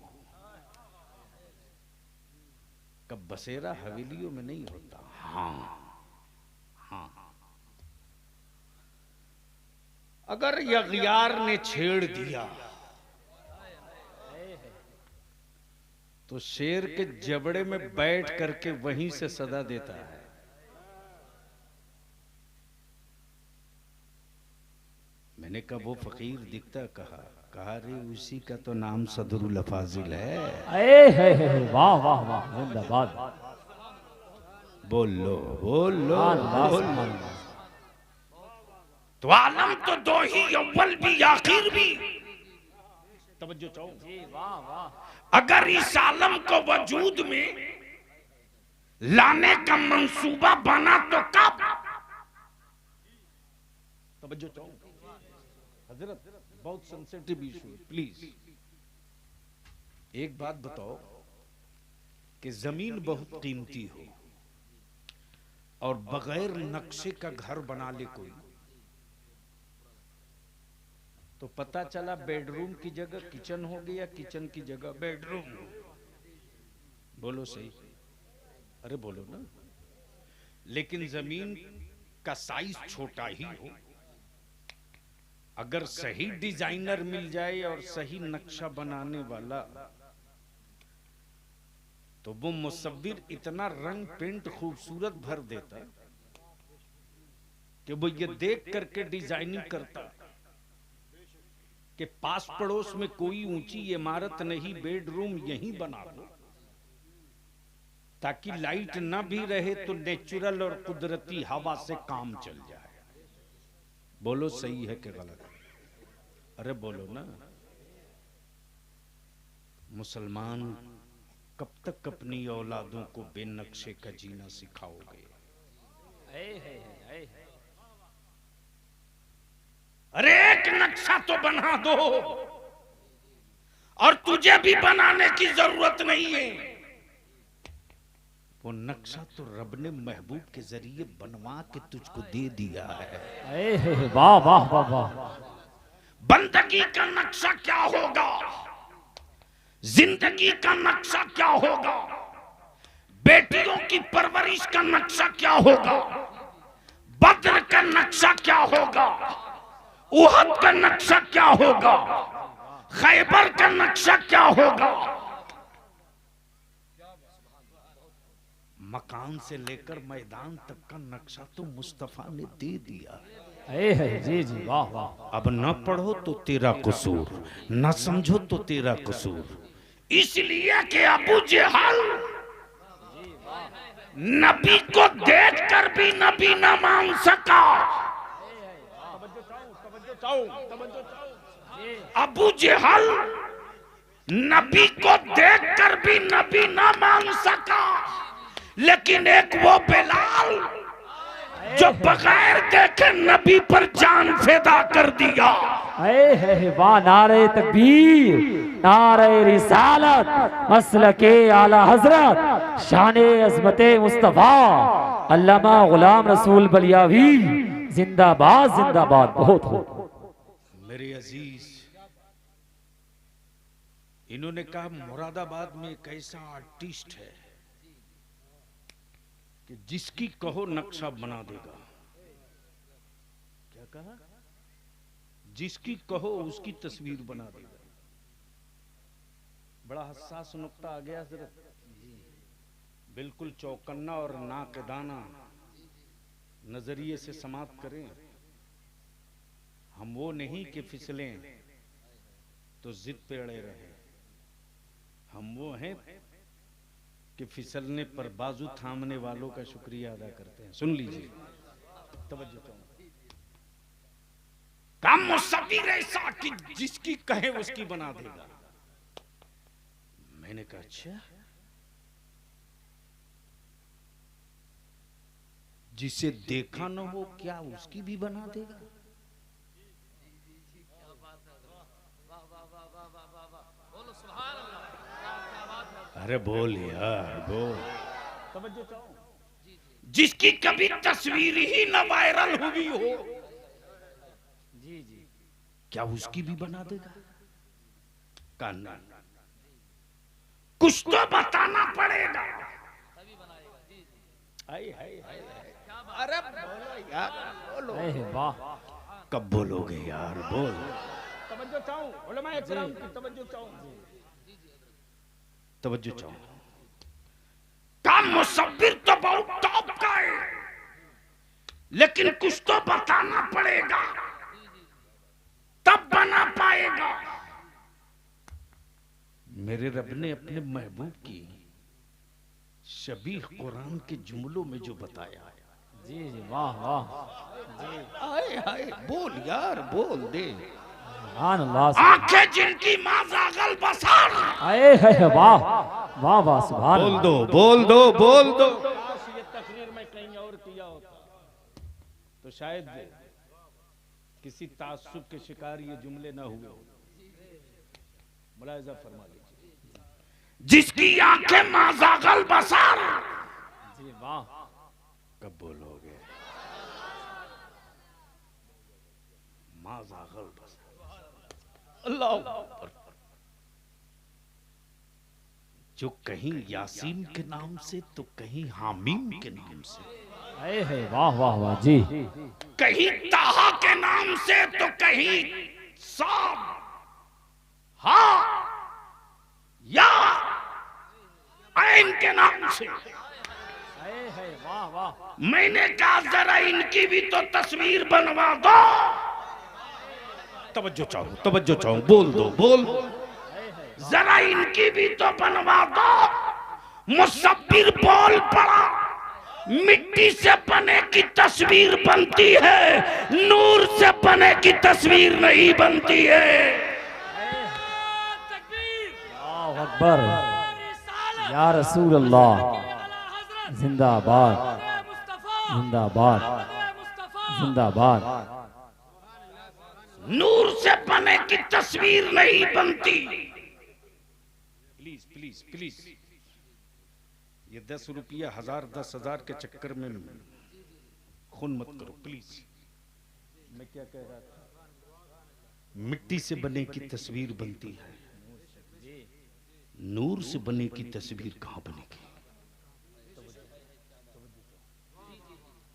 कब बसेरा हवेलियों में नहीं होता। हाँ हाँ, अगर यगियार ने छेड़ दिया तो शेर के जबड़े में बैठ करके वहीं से सदा देता है। मैंने कहा वो फकीर दिखता कहा रे उसी का तो नाम सदरुल अफाजिल है। वाह वाह वाह, जिंदाबाद। बोल लो बोल लो बोल लो। तो आलम तो दो ही, अव्वल भी आखिर भी। तवज्जो चाहो, वाह वाह। अगर इस आलम को वजूद में लाने का मंसूबा बना तो कब? तवज्जो चाहो हजरत, बहुत सेंसिटिव इशू है, प्लीज। एक बात बताओ कि जमीन बहुत कीमती हो और बगैर नक्शे का घर बना ले कोई, तो पता चला बेडरूम की जगह किचन हो गया, किचन की जगह बेडरूम। बोलो सही, अरे बोलो ना। लेकिन जमीन का साइज छोटा ही हो, अगर सही डिजाइनर मिल जाए और सही नक्शा बनाने वाला, तो वो मुसव्विर इतना रंग पेंट खूबसूरत भर देता कि वो ये देख करके डिजाइनिंग करता कि पास पड़ोस में कोई ऊंची इमारत नहीं, बेडरूम यहीं बना लो, ताकि लाइट ना भी रहे तो नेचुरल और कुदरती हवा से काम चल जाए। बोलो सही है कि गलत? अरे बोलो ना। मुसलमान कब तक अपनी औलादों को बेनक्शे का जीना सिखाओगे? अरे एक नक्शा तो बना दो, और तुझे भी बनाने की जरूरत नहीं है। वो नक्शा तो रब ने महबूब के जरिए बनवा के तुझको दे दिया है। वाह वाह वाह वाह। बंदगी का नक्शा क्या होगा, जिंदगी का नक्शा क्या होगा, बेटियों की परवरिश का नक्शा क्या होगा, बद्र का नक्शा क्या होगा, उहद का नक्शा क्या होगा, खैबर का नक्शा क्या होगा। मकान से लेकर मैदान तक का नक्शा तो मुस्तफा ने दे दिया है। जी जी वाह वाह। अब न पढ़ो तो तेरा कसूर, न समझो तो तेरा कसूर। इसलिए कि अबू जहल नबी को देखकर भी नबी न मान सका। अबू जहल नबी को देखकर भी नबी न मान सका, लेकिन एक वो बिलाल जो बगैर देखे नबी पर जान फिदा कर दिया। वाह, नारे तकबीर, नारे रिसालत, मसलके आला हजरत, शाने अज़मते मुस्तफा अल्लामा गुलाम रसूल बलियावी जिंदाबाद जिंदाबाद। बहुत हो मेरे अजीज, इन्होंने कहा मुरादाबाद में एक ऐसा आर्टिस्ट है कि जिसकी कहो नक्शा बना देगा। क्या कहा? जिसकी कहो उसकी तस्वीर बना देगा। बड़ा हसास नुक्ता आ गया जरा, बिल्कुल चौकन्ना और नाकदाना नजरिए से समाप्त करें। हम वो नहीं कि फिसलें तो जिद पे अड़े रहे, हम वो हैं कि फिसलने पर बाजू थामने वालों का शुक्रिया अदा करते हैं। सुन लीजिए, तवज्जो करो। काम मुसव्विर ऐसा कि जिसकी कहे उसकी बना देगा। मैंने कहा अच्छा, जिसे देखा न हो क्या उसकी भी बना देगा? अरे बोल यार बोल। तवज्जो चाहो। जिसकी कभी तस्वीर ही न वायरल हुई हो, जी जी, क्या उसकी भी बना देगा? कान्ना, कुछ तो बताना पड़ेगा। अरे बोलो यार बोलो। वाह, कब बोलोगे यार बोल। तवज्जो चाहो, उलमा इकराम की तवज्जो चाहो, तवज्जो चाहो। काम मुसव्विर तो बहुत टॉप का है, लेकिन कुछ तो बताना पड़ेगा, तब बना पाएगा। मेरे रब ने अपने महबूब की शबीह कुरान के जुमलों में जो बताया, जी जी वाह वाह, आए हाय बोल यार बोल दे। आंखें जिनकी माज़ागल बसार, आए है वाह वाह वाह, सुभान बोल दो बोल दो बोल दो। ये तकरीर में कहीं और किया होता तो शायद किसी तासुब के शिकार ये जुमले ना हुए। मुलाहिजा फरमा लीजिए, जिसकी आंखें माज़ागल बसार। जी वाह, कब बोलोगे माज़ागल बसार? अल्लाह अकबर। जो कहीं यासीन के नाम से तो कहीं हामीम के नाम से, है वाह वाह वाह जी, कहीं ताहा के नाम से तो कहीं साब हा या ऐन के नाम से। है वाह वाह। मैंने कहा जरा इनकी भी तो तस्वीर बनवा दो। तवज्जो चाहो तवज्जो चाहो, बोल दो बोल। जरा इनकी भी तो बनवा दो। मुसव्विर बोल पड़ा, मिट्टी से बने की तस्वीर बनती है, नूर से बने की तस्वीर नहीं बनती है। अल्लाहु अकबर, या रसूल अल्लाह, जिंदाबाद जिंदाबाद जिंदाबाद। नूर से बने की तस्वीर नहीं बनती। प्लीज प्लीज प्लीज, ये 10 रुपया 1000 10,000 के चक्कर में खून मत करो प्लीज। मैं क्या कह रहा था? मिट्टी से बने की तस्वीर बनती है, नूर से बने की तस्वीर कहां बनेगी?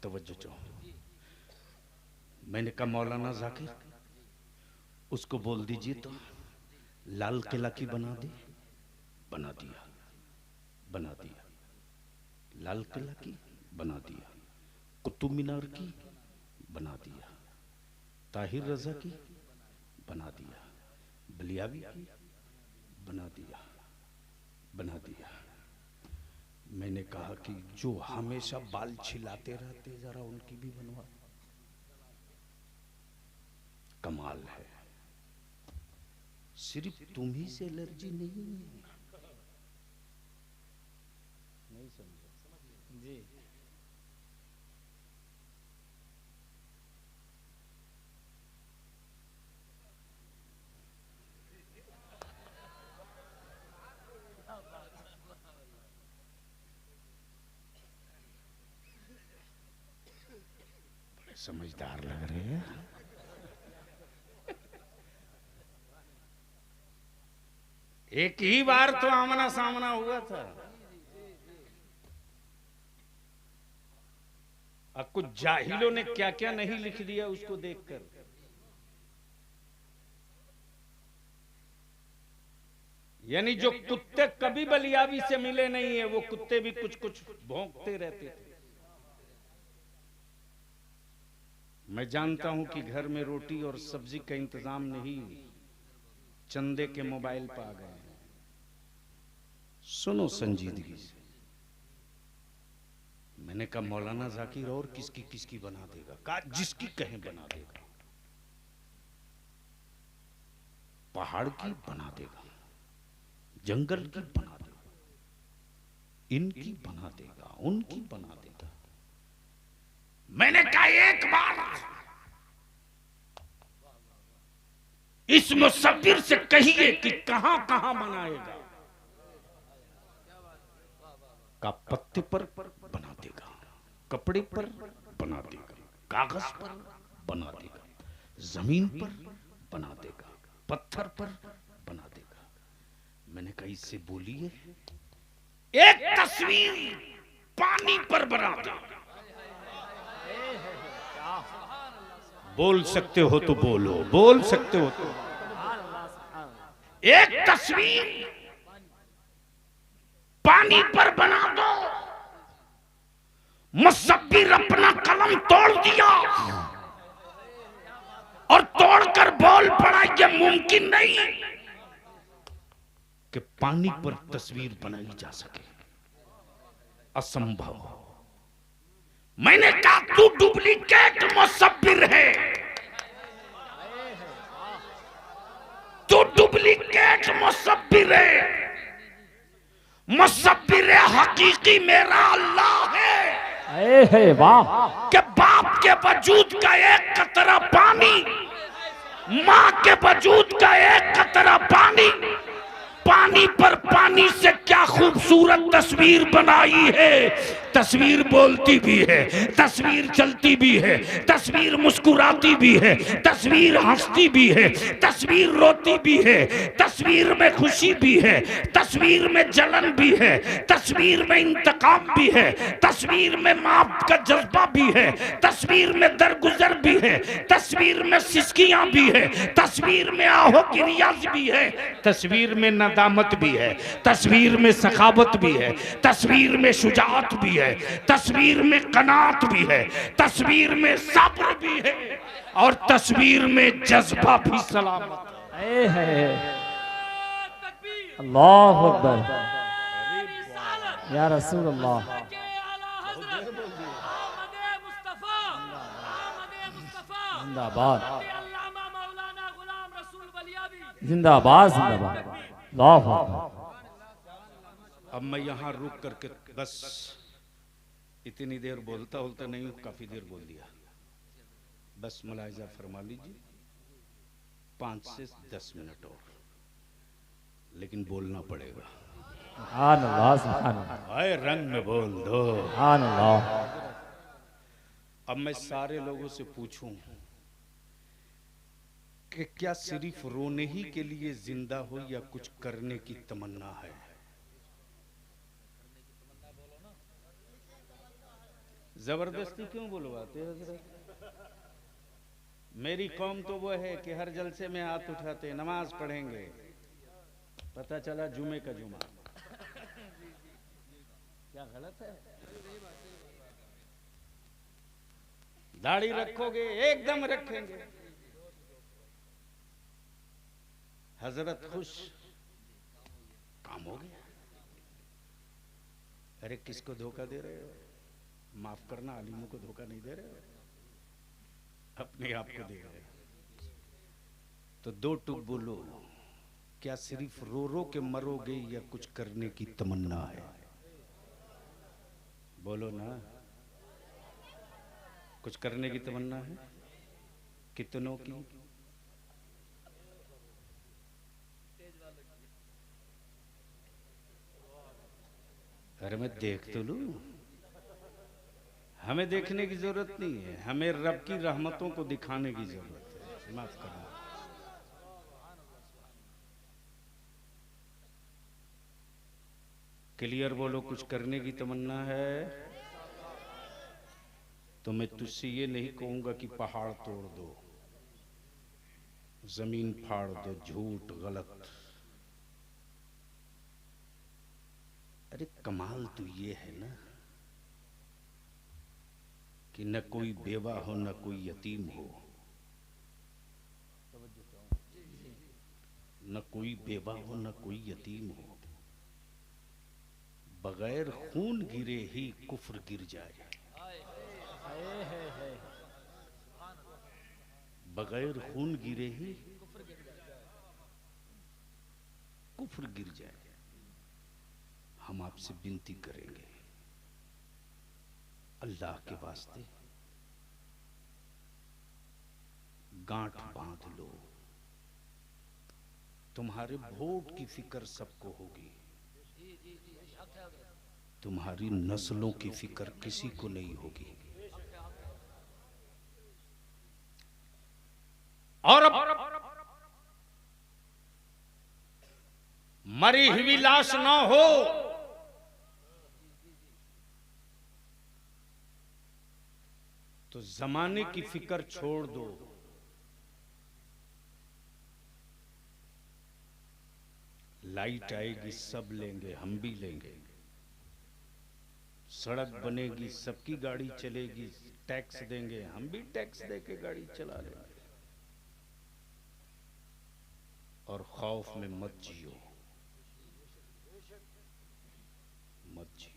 तवज्जो चाहो। मैंने कहा मौलाना जाकिर उसको बोल दीजिए तो लाल किला की बना दे। बना दिया, बना दिया। लाल किला की बना दिया, कुतुब मीनार की बना दिया, ताहिर रजा की बना दिया, बलियावी की बना दिया, बना दिया। मैंने कहा कि जो हमेशा बाल छिलाते रहते जरा उनकी भी बनवा। कमाल है, सिर्फ तुम ही से एलर्जी नहीं है। नहीं समझे जी? बड़े समझदार लग रहे हैं। एक ही बार तो आमना सामना हुआ था। अब कुछ जाहिलों ने क्या क्या नहीं लिख दिया उसको देखकर। यानी जो कुत्ते कभी बलियावी से मिले नहीं है वो कुत्ते भी कुछ कुछ भौंकते रहते थे। मैं जानता हूं कि घर में रोटी और सब्जी का इंतजाम नहीं, चंदे के मोबाइल पर आ गए हैं। सुनो संजीदगी से। मैंने कहा मौलाना जाकिर और किसकी किसकी बना देगा? कहा जिसकी कहें बना देगा। पहाड़ की बना देगा, जंगल की बना देगा, इनकी बना देगा, उनकी बना देगा। मैंने कहा एक बार इस मुसव्विर से कहिए कि कहां कहां बनाएगा। का पत्ते पर बना देगा, कपड़े पर बना देगा, कागज पर बना देगा, जमीन पर बना देगा, पत्थर पर बना देगा। मैंने कहा इससे बोलिए एक तस्वीर पानी पर बना दो। बोल सकते हो तो बोलो, बोल सकते हो तो। एक तस्वीर पानी पर बना दो। मुसव्विर अपना कलम तोड़ दिया और तोड़कर बोल पड़ा यह मुमकिन नहीं कि पानी पर तस्वीर बनाई जा सके, असंभव। मैंने कहा तू डुप्लीकेट मुसव्विर है, तू डुप्लीकेट मुसव्विर है। मुसव्विर हकीकी मेरा अल्लाह है। वाह! कि बाप के वजूद का एक कतरा पानी, माँ के वजूद का एक कतरा पानी, पानी पर पानी से क्या खूबसूरत तस्वीर बनाई है। तस्वीर बोलती भी है, तस्वीर चलती भी है, तस्वीर मुस्कुराती भी है, तस्वीर हंसती भी है, तस्वीर रोती भी है, तस्वीर में खुशी भी है, तस्वीर में जलन भी है, तस्वीर में इंतकाम भी है, तस्वीर में माफ का जज्बा भी है, तस्वीर में दरगुजर भी है, तस्वीर में सिसकियां भी है, तस्वीर में आहो की रियाज भी है, तस्वीर में नदामत भी है, तस्वीर में सखावत भी है, तस्वीर में शुजाअत भी है, तस्वीर में कनात भी है, तस्वीर में सब्र भी है और तस्वीर में जज्बा भी सलामत है। अल्लाह अकबर या रसूल अल्लाह। जिंदाबाद जिंदाबाद जिंदाबाद। अल्लाह अकबर। अब मैं यहाँ रुक करके बस इतनी देर बोलता नहीं हूँ, काफी देर बोल दिया। बस मुलाहिजा फरमा लीजिए 5 से 10 मिनट और, लेकिन बोलना पड़ेगा। सुभान अल्लाह, सुभान अल्लाह, आए रंग में बोल दो। सुभान अल्लाह। अब मैं सारे लोगों से पूछूं कि क्या सिर्फ रोने ही के लिए जिंदा हो या कुछ करने की तमन्ना है? जबरदस्ती क्यों बुलवाते हो हजरत? मेरी कौम तो वो है कि हर जलसे में हाथ उठाते, नमाज पढ़ेंगे, पता चला जुमे का जुमा। क्या गलत है? दाढ़ी रखोगे, एकदम रखेंगे। हजरत खुश, काम हो गया। अरे किसको धोखा दे रहे हो? माफ करना, आलिमों को धोखा नहीं दे रहे हो, अपने आप को दे रहे हो। तो दो टुक बोलो, क्या सिर्फ रो रो के मरोगे या कुछ करने की तमन्ना है? बोलो ना, कुछ करने की तमन्ना है? कितनों की? अरे मैं देख तो लूं। हमें देखने की जरूरत नहीं है, हमें रब की रहमतों को दिखाने की जरूरत है। माफ करना। क्लियर बोलो, कुछ करने की तमन्ना है? तो मैं तुझसे ये नहीं कहूंगा कि पहाड़ तोड़ दो, जमीन फाड़ दो, झूठ गलत। अरे कमाल तो ये है ना कि न कोई बेवा हो न कोई यतीम हो, न कोई बेवा हो न कोई यतीम हो, बगैर खून गिरे ही कुफ्र गिर जाए, बगैर खून गिरे ही कुफ्र गिर जाए। हम आपसे विनती करेंगे, अल्लाह के वास्ते गांठ बांध लो। तुम्हारे वोट की फिक्र सबको होगी, तुम्हारी नस्लों की फिक्र किसी को नहीं होगी। और अब मरी हुई लाश ना हो तो जमाने की फिक्र छोड़ दो। लाइट आएगी सब लेंगे, हम भी लेंगे। सड़क बनेगी, सबकी गाड़ी चलेगी, टैक्स देंगे, हम भी टैक्स देके गाड़ी चला लेंगे। और खौफ में मत जियो, मत जियो।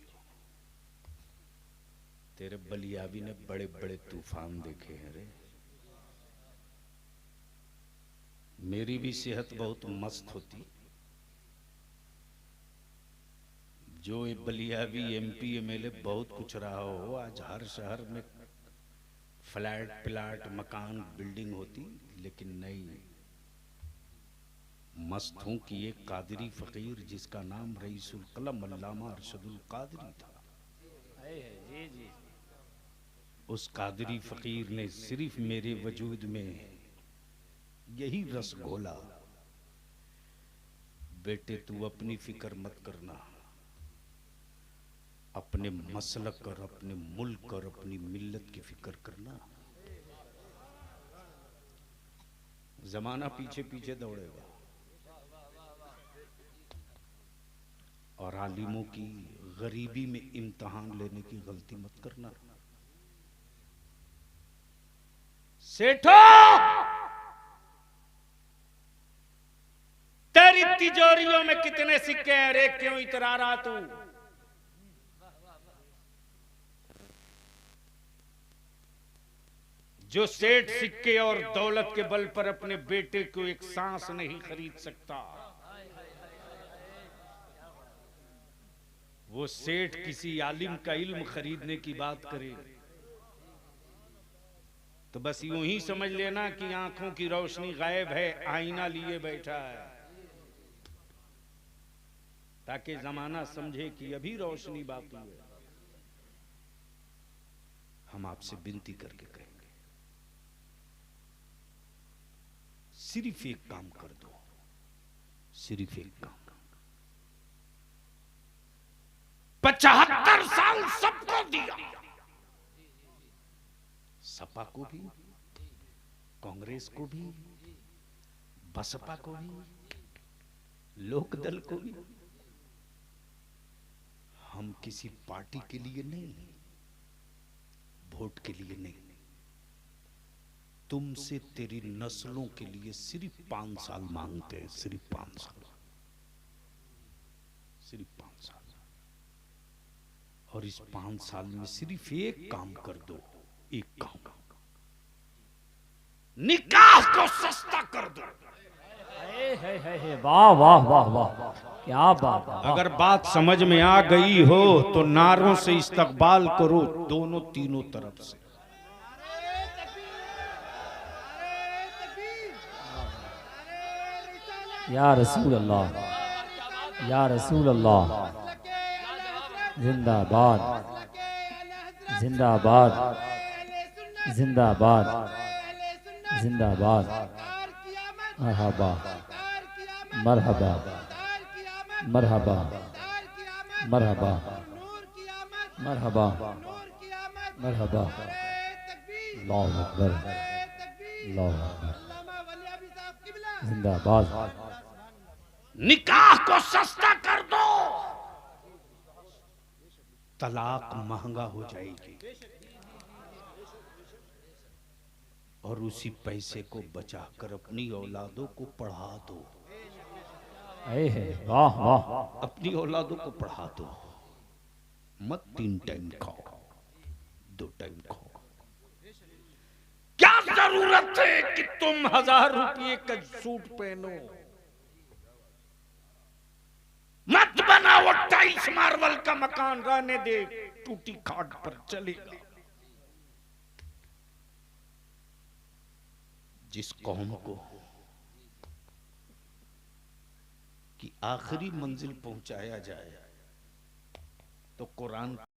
तेरे बलियावी ने बड़े बड़े तूफान देखे हैं रे। मेरी भी सेहत बहुत मस्त होती, जो ये बलियावी एमपी एमएलए बहुत कुछ रहा हो, आज हर शहर में फ्लैट प्लाट मकान बिल्डिंग होती, लेकिन नहीं। मस्त हूं कि एक कादरी फकीर जिसका नाम रईसुल कलम अल्लामा अरशदुल कादरी था, उस कादरी फकीर ने सिर्फ मेरे वजूद में यही रस घोला, बेटे तू अपनी फिक्र मत करना, अपने मसलक और अपने मुल्क और अपनी मिल्लत की फिक्र करना। जमाना पीछे पीछे दौड़ेगा और आलिमों की गरीबी में इम्तिहान लेने की गलती मत करना। सेठो, तेरी तिजोरियों में कितने सिक्के हैं रे? क्यों इतरा रहा तू? जो सेठ सिक्के और दौलत के बल पर अपने बेटे को एक सांस नहीं खरीद सकता, वो सेठ किसी आलिम का इल्म खरीदने की बात करे तो बस यूं ही समझ लेना कि आंखों की रोशनी गायब है, आईना लिए बैठा है। ताकि जमाना समझे कि अभी रोशनी बाकी है। हम आपसे विनती करके कहेंगे, सिर्फ एक काम कर दो, सिर्फ एक काम। 75 साल सबको दिया, सपा को भी, कांग्रेस को भी, बसपा को भी, लोकदल को भी। हम किसी पार्टी के लिए नहीं, वोट के लिए नहीं, तुमसे तेरी नस्लों के लिए सिर्फ 5 साल मांगते हैं, सिर्फ 5 साल, सिर्फ 5 साल। और इस 5 साल में सिर्फ एक काम कर दो, एक काम, निकाह को सस्ता कर दो। वाह वाह वाह वाह, क्या बात है। अगर बात समझ में आ गई हो तो नारों से इस्तकबाल करो, दोनों तीनों तरफ से। या रसूल अल्लाह, या रसूल अल्लाह, जिंदाबाद जिंदाबाद जिंदाबाद जिंदाबाद, मरहबा मरहबा मरहबा मरहबा मरहबा मरहबा, अल्लाहु अकबर अल्लाहु अकबर, जिंदाबाद। निकाह को सस्ता कर दो, तलाक महंगा हो जाएगी, और उसी पैसे को बचाकर अपनी औलादों को पढ़ा दो। वाह वाह, अपनी औलादों को पढ़ा दो, मत 3 टाइम खाओ, 2 टाइम खाओ। क्या जरूरत है कि तुम 1000 रुपये का सूट पहनो? मत बनाओ टाइल्स मार्बल का मकान, रहने दे टूटी खाट पर चलेगा। जिस कौम को कि आखिरी मंजिल पहुंचाया जाए तो कुरान